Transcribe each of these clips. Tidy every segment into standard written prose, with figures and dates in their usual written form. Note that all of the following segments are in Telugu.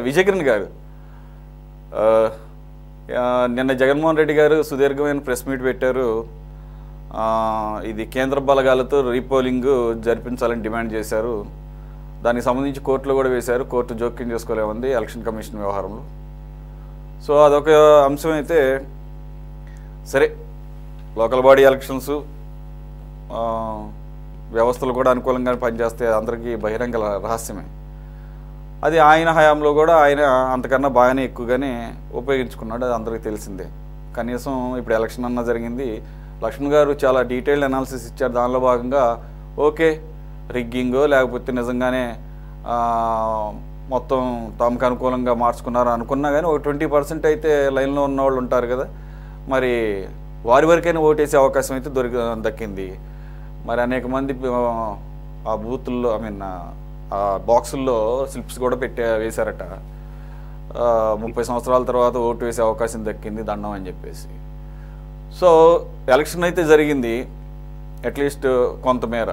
విజయకిరణ్ గారు, నిన్న జగన్మోహన్ రెడ్డి గారు సుదీర్ఘమైన ప్రెస్ మీట్ పెట్టారు. ఇది కేంద్ర బలగాలతో రీపోలింగ్ జరిపించాలని డిమాండ్ చేశారు. దానికి సంబంధించి కోర్టులో కూడా వేశారు. కోర్టు జోక్యం చేసుకోలేముంది ఎలక్షన్ కమిషన్ వ్యవహారంలో. సో అదొక అంశం అయితే సరే, లోకల్ బాడీ ఎలక్షన్స్ వ్యవస్థలు కూడా అనుకూలంగానే పనిచేస్తే అందరికీ బహిరంగ రహస్యమే. అది ఆయన హయాంలో కూడా ఆయన అంతకన్నా బాగానే ఎక్కువగానే ఉపయోగించుకున్నాడు, అది అందరికీ తెలిసిందే. కనీసం ఇప్పుడు ఎలక్షన్ అన్నా జరిగింది, లక్ష్మణ్ గారు చాలా డీటెయిల్డ్ అనాలిసిస్ ఇచ్చారు. దానిలో భాగంగా ఓకే రిగ్గింగో లేకపోతే నిజంగానే మొత్తం తమకు అనుకూలంగా మార్చుకున్నారు అనుకున్నా కానీ ఒక 20% అయితే లైన్లో ఉన్న వాళ్ళు ఉంటారు కదా, మరి వారి వరకైనా ఓటేసే అవకాశం అయితే దక్కింది. మరి అనేక మంది ఆ బూతుల్లో ఆ బాక్సుల్లో స్లిప్స్ కూడా వేశారట. 30 సంవత్సరాల తర్వాత ఓటు వేసే అవకాశం దక్కింది, దండం అని చెప్పేసి. సో ఎలక్షన్ అయితే జరిగింది, అట్లీస్ట్ కొంతమేర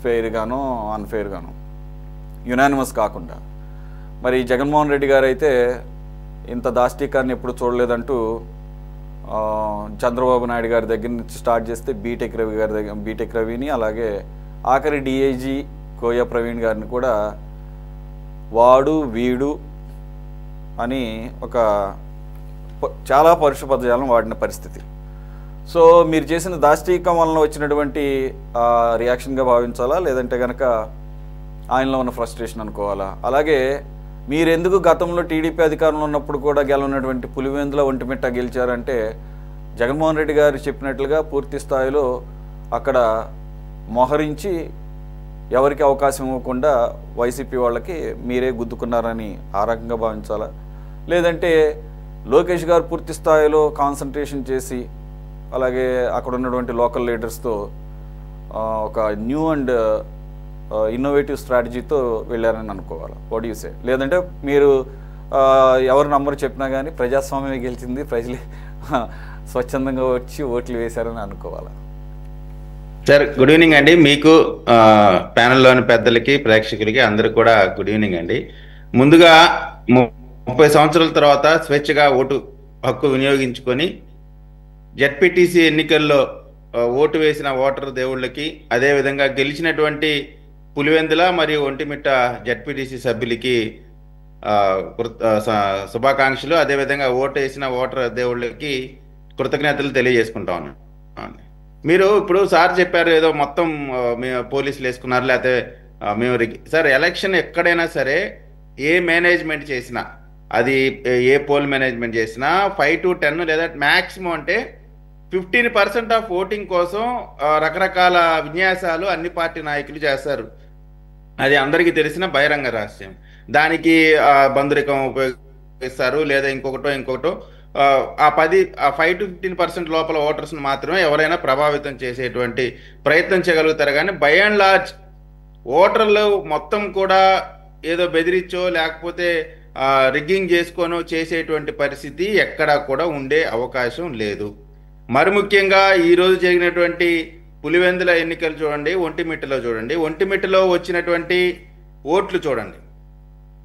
ఫెయిర్గాను అన్ఫెయిర్గాను, యునానిమస్ కాకుండా. మరి జగన్మోహన్ రెడ్డి గారు అయితే ఇంత దాష్టీకాన్ని ఎప్పుడు చూడలేదంటూ చంద్రబాబు నాయుడు గారి దగ్గర నుంచి స్టార్ట్ చేస్తే బీటెక్ రవిని, అలాగే ఆఖరి డిఐజీ కోయ ప్రవీణ్ గారిని కూడా వాడు వీడు అని ఒక చాలా పరుష పదజాలం వాడిన పరిస్థితి. సో మీరు చేసిన దాష్టీకం వలన వచ్చినటువంటి రియాక్షన్గా భావించాలా, లేదంటే కనుక ఆయనలో ఉన్న ఫ్రస్ట్రేషన్ అనుకోవాలా? అలాగే మీరెందుకు గతంలో టీడీపీ అధికారంలో ఉన్నప్పుడు కూడా గెలవనటువంటి పులివెందుల ఒంటిమిట్ట గెలిచారంటే, జగన్మోహన్ రెడ్డి గారు చెప్పినట్లుగా పూర్తి స్థాయిలో అక్కడ మోహరించి ఎవరికి అవకాశం ఇవ్వకుండా వైసీపీ వాళ్ళకి మీరే గుద్దుకున్నారని ఆ రకంగా భావించాలా? లేదంటే లోకేష్ గారు పూర్తి స్థాయిలో కాన్సన్ట్రేషన్ చేసి అలాగే అక్కడ ఉన్నటువంటి లోకల్ లీడర్స్తో ఒక న్యూ అండ్ ఇన్నోవేటివ్ స్ట్రాటజీతో వెళ్ళారని అనుకోవాలి? What you say? లేదంటే మీరు ఎవరు నంబర్ చెప్పినా కానీ ప్రజాస్వామ్యం గెలిచింది, ప్రజలే స్వచ్ఛందంగా వచ్చి ఓట్లు వేశారని అనుకోవాలా? సార్ గుడ్ ఈవినింగ్ అండి. మీకు ప్యానెల్లోని పెద్దలకి ప్రేక్షకులకి అందరికి కూడా గుడ్ ఈవినింగ్ అండి. ముందుగా 30 సంవత్సరాల తర్వాత స్వేచ్ఛగా ఓటు హక్కు వినియోగించుకొని జెడ్పీటీసీ ఎన్నికల్లో ఓటు వేసిన ఓటర్ దేవుళ్ళకి, అదేవిధంగా గెలిచినటువంటి పులివెందుల మరియు ఒంటిమిట్ట జెడ్పీటీసీ సభ్యులకి శుభాకాంక్షలు. అదేవిధంగా ఓటు వేసిన ఓటర్ దేవుళ్ళకి కృతజ్ఞతలు తెలియజేసుకుంటా ఉన్నాను. మీరు ఇప్పుడు సార్ చెప్పారు ఏదో మొత్తం మేము పోలీసులు వేసుకున్నారు, లేకపోతే మేము సార్ ఎలక్షన్ ఎక్కడైనా సరే ఏ మేనేజ్మెంట్ చేసినా, అది ఏ పోల్ మేనేజ్మెంట్ చేసినా 5 to 10 లేదా మ్యాక్సిమం అంటే 15% ఆఫ్ ఓటింగ్ కోసం రకరకాల విన్యాసాలు అన్ని పార్టీ నాయకులు చేస్తారు. అది అందరికీ తెలిసిన బహిరంగ రహస్యం. దానికి బంధురికం ఉపయోగిస్తారు, లేదా ఇంకొకటో ఆ 5 to 15% లోపల ఓటర్స్ని మాత్రమే ఎవరైనా ప్రభావితం చేసేటువంటి ప్రయత్నం చేయగలుగుతారు. కానీ బై అండ్ లార్జ్ ఓటర్లు మొత్తం కూడా ఏదో బెదిరించో లేకపోతే రిగ్గింగ్ చేసుకోనో చేసేటువంటి పరిస్థితి ఎక్కడా కూడా ఉండే అవకాశం లేదు. మరి ముఖ్యంగా ఈరోజు జరిగినటువంటి పులివెందుల ఎన్నికలు చూడండి, ఒంటిమిట్టలో చూడండి, ఒంటిమిట్టలో వచ్చినటువంటి ఓట్లు చూడండి,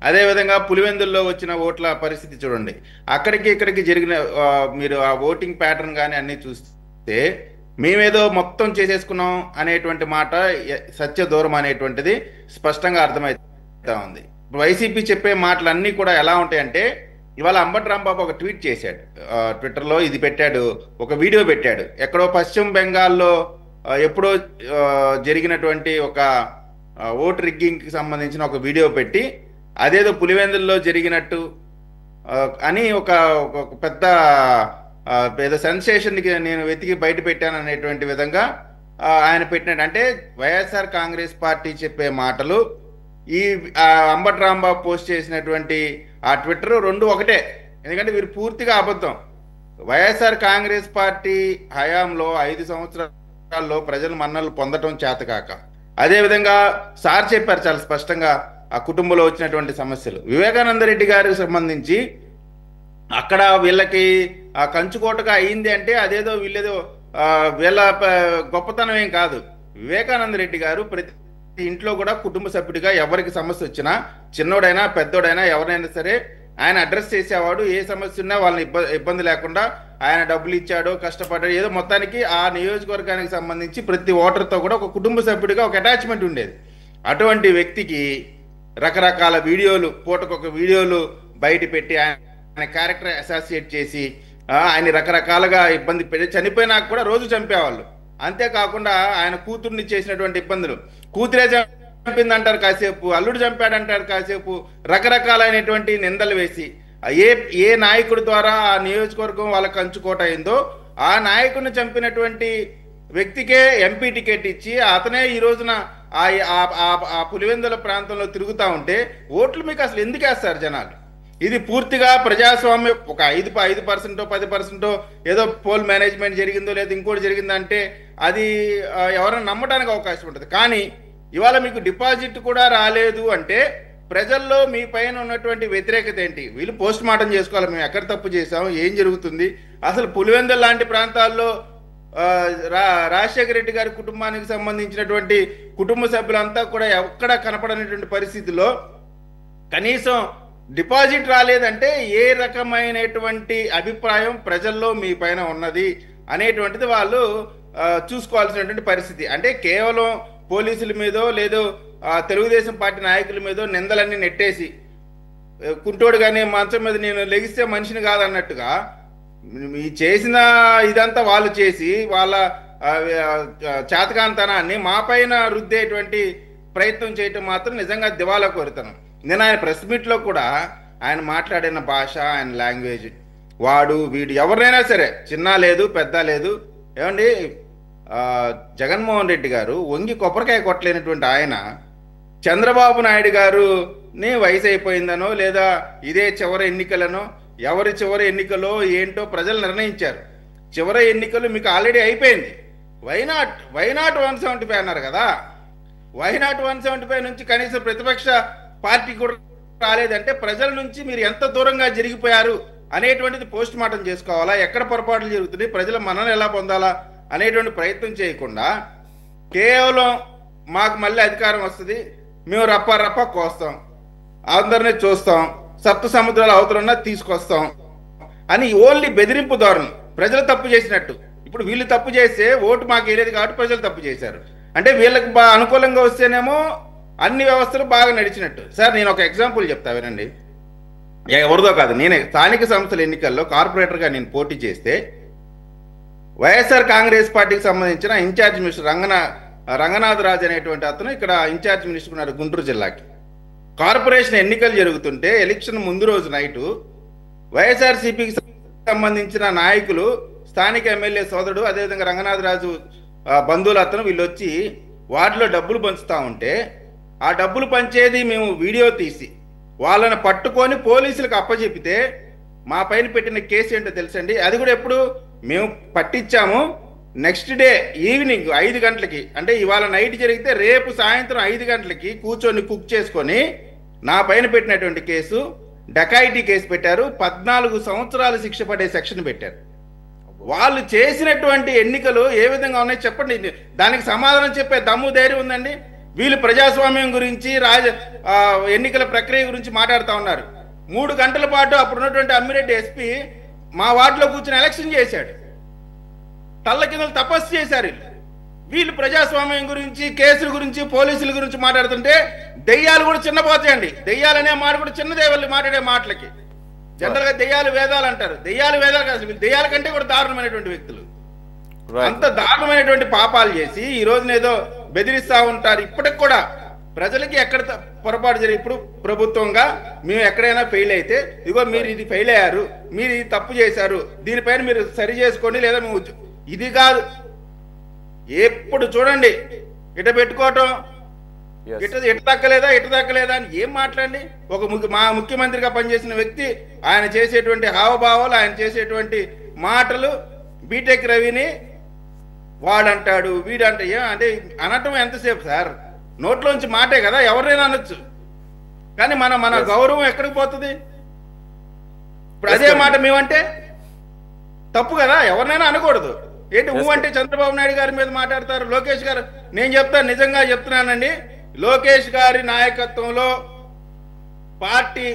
అదేవిధంగా పులివెందుల్లో వచ్చిన ఓట్ల పరిస్థితి చూడండి. అక్కడికి ఇక్కడికి జరిగిన మీరు ఆ ఓటింగ్ ప్యాటర్న్ కానీ అన్నీ చూస్తే మేమేదో మొత్తం చేసేసుకున్నాం అనేటువంటి మాట సత్య దూరం అనేటువంటిది స్పష్టంగా అర్థమవుతా ఉంది. వైసీపీ చెప్పే మాటలన్నీ కూడా ఎలా ఉంటాయంటే, ఇవాళ అంబటి రాంబాబు ఒక ట్వీట్ చేశాడు, ట్విట్టర్లో ఇది పెట్టాడు, ఒక వీడియో పెట్టాడు. ఎక్కడో పశ్చిమ బెంగాల్లో ఎప్పుడో జరిగినటువంటి ఒక ఓట్ రిగ్గింగ్కి సంబంధించిన ఒక వీడియో పెట్టి అదేదో పులివెందుల్లో జరిగినట్టు అని ఒక పెద్ద ఏదో సెన్సేషన్కి నేను వెతికి బయట పెట్టాను అనేటువంటి విధంగా ఆయన పెట్టినట్టు. అంటే వైఎస్ఆర్ కాంగ్రెస్ పార్టీ చెప్పే మాటలు, ఈ అంబటి రాంబాబు పోస్ట్ చేసినటువంటి ఆ ట్విట్టర్ రెండు ఒకటే. ఎందుకంటే వీరు పూర్తిగా అబద్ధం. వైఎస్ఆర్ కాంగ్రెస్ పార్టీ హయాంలో 5 సంవత్సరాల్లో ప్రజలు మన్నలు పొందటం చేతకాక, అదేవిధంగా సార్ చెప్పారు చాలా స్పష్టంగా ఆ కుటుంబంలో వచ్చినటువంటి సమస్యలు. వివేకానంద రెడ్డి గారికి సంబంధించి అక్కడ వీళ్ళకి కంచుకోటగా అయింది అంటే అదేదో వీళ్ళేదో వీళ్ళ గొప్పతనం ఏం కాదు. వివేకానంద రెడ్డి గారు ప్రతి ఇంట్లో కూడా కుటుంబ సభ్యుడిగా ఎవరికి సమస్య వచ్చినా, చిన్నోడైనా పెద్దోడైనా ఎవరైనా సరే ఆయన అడ్రస్ చేసేవాడు. ఏ సమస్య ఉన్నా వాళ్ళని ఇబ్బంది లేకుండా ఆయన డబ్బులు ఇచ్చాడో కష్టపడ్డాడు, ఏదో మొత్తానికి ఆ నియోజకవర్గానికి సంబంధించి ప్రతి ఓటర్తో కూడా ఒక కుటుంబ సభ్యుడిగా ఒక అటాచ్మెంట్ ఉండేది. అటువంటి వ్యక్తికి రకరకాల వీడియోలు, పూటకొక వీడియోలు బయట పెట్టి ఆయన క్యారెక్టర్ అసోసియేట్ చేసి ఆయన రకరకాలుగా ఇబ్బంది పెట్టి, చనిపోయినాక కూడా రోజు చంపేవాళ్ళు. అంతేకాకుండా ఆయన కూతుర్ని చేసినటువంటి ఇబ్బందులు, కూతురే చంపింది అంటారు కాసేపు, అల్లుడు చంపాడంటారు కాసేపు, రకరకాలైనటువంటి నిందలు వేసి ఏ నాయకుడి ద్వారా ఆ నియోజకవర్గం వాళ్ళకి కంచుకోట అయిందో ఆ నాయకుడిని చంపినటువంటి వ్యక్తికే ఎంపీ టికెట్ ఇచ్చి అతనే ఈ రోజున ఆ పులివెందుల ప్రాంతంలో తిరుగుతూ ఉంటే ఓట్లు మీకు అసలు ఎందుకు వేస్తారు జనాలు? ఇది పూర్తిగా ప్రజాస్వామ్యం. ఒక 5% 10% ఏదో పోల్ మేనేజ్మెంట్ జరిగిందో లేదా ఇంకోటి జరిగిందంటే అది ఎవరైనా నమ్మడానికి అవకాశం ఉంటుంది. కానీ ఇవాళ మీకు డిపాజిట్ కూడా రాలేదు అంటే ప్రజల్లో మీ పైన ఉన్నటువంటి వ్యతిరేకత ఏంటి? వీళ్ళు పోస్ట్ మార్టం చేసుకోవాలి, మేము ఎక్కడ తప్పు చేసాము, ఏం జరుగుతుంది. అసలు పులివెందుల లాంటి ప్రాంతాల్లో రాజశేఖర రెడ్డి గారి కుటుంబానికి సంబంధించినటువంటి కుటుంబ సభ్యులంతా కూడా ఎక్కడ కనపడనటువంటి పరిస్థితిలో కనీసం డిపాజిట్ రాలేదంటే ఏ రకమైనటువంటి అభిప్రాయం ప్రజల్లో మీ పైన ఉన్నది అనేటువంటిది వాళ్ళు చూసుకోవాల్సినటువంటి పరిస్థితి. అంటే కేవలం పోలీసుల మీదో లేదో తెలుగుదేశం పార్టీ నాయకుల మీదో నిందలన్నీ నెట్టేసి కుంటోడు కానీ మంచం మీద నేను లెగిస్తే మనిషిని కాదన్నట్టుగా ఈ చేసిన ఇదంతా వాళ్ళు చేసి వాళ్ళ చేతకాంతనాన్ని మా పైన రుద్దేటువంటి ప్రయత్నం చేయటం మాత్రం నిజంగా దివాలా కోరుతాను. నేను ఆయన ప్రెస్ మీట్లో కూడా ఆయన మాట్లాడిన భాష, ఆయన లాంగ్వేజ్, వాడు వీడు ఎవరినైనా సరే చిన్న లేదు పెద్ద లేదు. ఏమండి, జగన్మోహన్ రెడ్డి గారు వంగి కొబ్బరికాయ కొట్టలేనటువంటి ఆయన చంద్రబాబు నాయుడు గారుని వయసు అయిపోయిందనో లేదా ఇదే చివరి ఎన్నికలనో, ఎవరి చివరి ఎన్నికలో ఏంటో ప్రజలు నిర్ణయించారు. చివరి ఎన్నికలు మీకు ఆల్రెడీ అయిపోయింది. వైనాట్ 175 అన్నారు కదా, వైనాట్ 175 నుంచి కనీసం ప్రతిపక్ష పార్టీ కూడా రాలేదంటే ప్రజల నుంచి మీరు ఎంత దూరంగా జరిగిపోయారు అనేటువంటిది పోస్ట్ మార్టం చేసుకోవాలా, ఎక్కడ పొరపాట్లు జరుగుతుంది, ప్రజల మనను ఎలా పొందాలా అనేటువంటి ప్రయత్నం చేయకుండా కేవలం మాకు మళ్ళీ అధికారం వస్తుంది, మేము రప్ప కోస్తాం, అందరినీ చూస్తాం, సప్త సముద్రాల అవతలన్నా తీసుకొస్తాం అని ఓన్లీ బెదిరింపు ధోరణి. ప్రజలు తప్పు చేసినట్టు. ఇప్పుడు వీళ్ళు తప్పు చేస్తే ఓటు మాకు వేయలేదు కాబట్టి ప్రజలు తప్పు చేశారు అంటే వీళ్ళకి అనుకూలంగా వస్తేనేమో అన్ని వ్యవస్థలు బాగా నడిచినట్టు. సార్ నేను ఒక ఎగ్జాంపుల్ చెప్తా వినండి. ఎవరిదో కాదు, నేనే స్థానిక సంస్థల ఎన్నికల్లో కార్పొరేటర్గా నేను పోటీ చేస్తే వైఎస్ఆర్ కాంగ్రెస్ పార్టీకి సంబంధించిన ఇన్ఛార్జ్ మినిస్టర్ రంగనాథరాజు అనేటువంటి అతను ఇక్కడ ఇన్ఛార్జ్ మినిస్టర్ ఉన్నారు గుంటూరు జిల్లాకి. కార్పొరేషన్ ఎన్నికలు జరుగుతుంటే ఎలక్షన్ ముందు రోజు నైటు వైఎస్ఆర్సీపీకి సంబంధించిన నాయకులు, స్థానిక ఎమ్మెల్యే సోదరుడు, అదేవిధంగా రంగనాథరాజు బంధువులు అతను వీళ్ళు వచ్చి వాటిలో డబ్బులు పంచుతూ ఉంటే ఆ డబ్బులు పంచేది మేము వీడియో తీసి వాళ్ళని పట్టుకొని పోలీసులకు అప్పచెపితే మా పైన పెట్టిన కేసు ఏంటో తెలుసండి. అది కూడా ఎప్పుడు మేము పట్టించాము నెక్స్ట్ డే ఈవినింగ్ 5 గంటలకి, అంటే ఇవాళ నైట్ జరిగితే రేపు సాయంత్రం 5 గంటలకి కూర్చొని కుక్ చేసుకొని నా పైన పెట్టినటువంటి కేసు డకాయిటీ కేసు పెట్టారు. 14 సంవత్సరాలు శిక్ష పడే సెక్షన్ పెట్టారు. వాళ్ళు చేసినటువంటి ఎన్నికలు ఏ విధంగా ఉన్నాయి చెప్పండి. దానికి సమాధానం చెప్పే దమ్ము ధైర్యం ఉందండి? వీళ్ళు ప్రజాస్వామ్యం గురించి ఎన్నికల ప్రక్రియ గురించి మాట్లాడుతూ ఉన్నారు. 3 గంటల పాటు అప్పుడున్నటువంటి అమ్మిరెడ్డి ఎస్పీ మా వార్డులో కూర్చొని ఎలక్షన్ చేశాడు. తల్ల కింద తపస్సు చేశారు. వీళ్ళు ప్రజాస్వామ్యం గురించి, కేసుల గురించి, పోలీసుల గురించి మాట్లాడుతుంటే దెయ్యాలు కూడా చిన్నపోతాయండి. దెయ్యాలనే మాట కూడా చిన్నదే వాళ్ళు మాట్లాడే మాటలకి. జనరల్ గా దెయ్యాలు వేదాలు అంటారు. దెయ్యాలు వేదాలు కాదు, వీళ్ళు దెయ్యాల కంటే కూడా దారుణమైనటువంటి వ్యక్తులు. అంత దారుణమైనటువంటి పాపాలు చేసి ఈ రోజున ఏదో బెదిరిస్తా ఉంటారు. ఇప్పటికి కూడా ప్రజలకి ఎక్కడ పొరపాటు జరిగి, ఇప్పుడు ప్రభుత్వంగా మేము ఎక్కడైనా ఫెయిల్ అయితే ఇదిగో మీరు ఇది ఫెయిల్ అయ్యారు, మీరు ఇది తప్పు చేశారు, దీనిపైన మీరు సరి చేసుకోండి, లేదా మేము ఇది కాదు ఎప్పుడు చూడండి ఇట పెట్టుకోవటం, ఇట దక్కలేదా అని ఏం మాట్లాడండి. మా ముఖ్యమంత్రిగా పనిచేసిన వ్యక్తి, ఆయన చేసేటువంటి హావభావాలు, ఆయన చేసేటువంటి మాటలు, బీటెక్ రవిని వాడంటాడు వీడంటే అంటే అనటం ఎంతసేపు సార్? నోట్లోంచి మాటే కదా, ఎవరైనా అనొచ్చు. కానీ మన గౌరవం ఎక్కడికి పోతుంది? ఇప్పుడు అదే మాట మేమంటే తప్పు కదా, ఎవరినైనా అనకూడదు. ఏంటి అంటే చంద్రబాబు నాయుడు గారి మీద మాట్లాడతారు. లోకేష్ గారు, నేను చెప్తాను, నిజంగా చెప్తున్నానండి, లోకేష్ గారి నాయకత్వంలో పార్టీ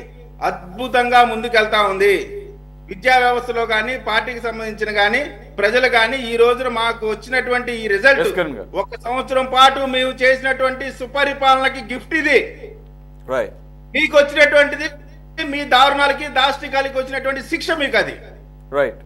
అద్భుతంగా ముందుకెళ్తా ఉంది. విద్యా వ్యవస్థలో కానీ పార్టీకి సంబంధించిన కానీ ప్రజలు కానీ ఈ రోజున మాకు వచ్చినటువంటి ఈ రిజల్ట్ Yes, Karan garu. 1 సంవత్సరం పాటు మేము చేసినటువంటి సుపరిపాలనకి గిఫ్ట్ ఇది. రైట్ మీకు వచ్చినటువంటిది మీ దారుణాలకి దాష్టికాలకి వచ్చినటువంటి శిక్ష మీకు అది. రైట్